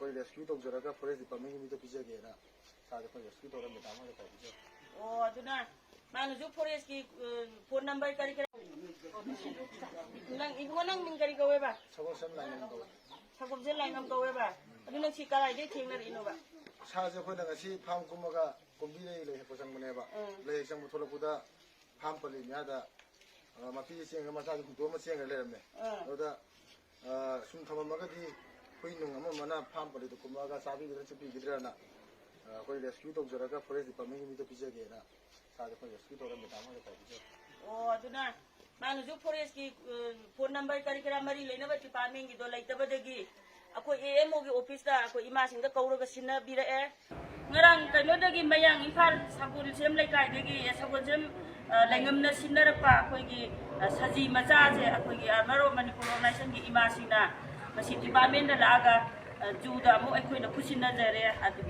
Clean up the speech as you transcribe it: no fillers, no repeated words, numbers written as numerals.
कोई rescue तौजरगा forest department की तो पिजगेना सादे कोई रेस्क्यू तौर मैदान में तो पिजो ओ अदुना मानु जो फॉरेस्ट की फोन नंबर करी कर नंग इबो नंग मिंग करी कवे बा सगोसन लाइन को सगोसन लाइन हम कवे बा अदुना सी कराई दे थेंग रे इनो बा साजे कोई नंग सी फार्म कुमगा कुंबी ले को संगने बा ले संग थोलपुदा फार्म पली न्यादा मापी चेंग मचा दो म चेंग लेरमे ओदा सुम थममगदी कोई नुंग अमा मना फार्म पली तो कुमगा साबी गिदर चपी गिदरना कोई रेस्क्यू तौजरगा फॉरेस्ट डिपार्टमेंट की तो पिजगेना सादे कोई रेस्क्यू तौर मैदान में तो पिजो ओ अदुना मानु जो फॉरेस्ट की फोन नंबर करी करा मरी लेनबा डिपार्टमेंट की दो लेतबदगी अखो एएमओ की ऑफिस दा अखो इमा सिंग दा कौरगा सिन्ना बिरए ngarang kainodagi mayang imphal sabul sem lekai dagi sabul sem lengamna sinarapa akhoi saji macha je akhoi amaro manipur nation gi ima sina masi department da laga juda mu akhoi na khusina jare adu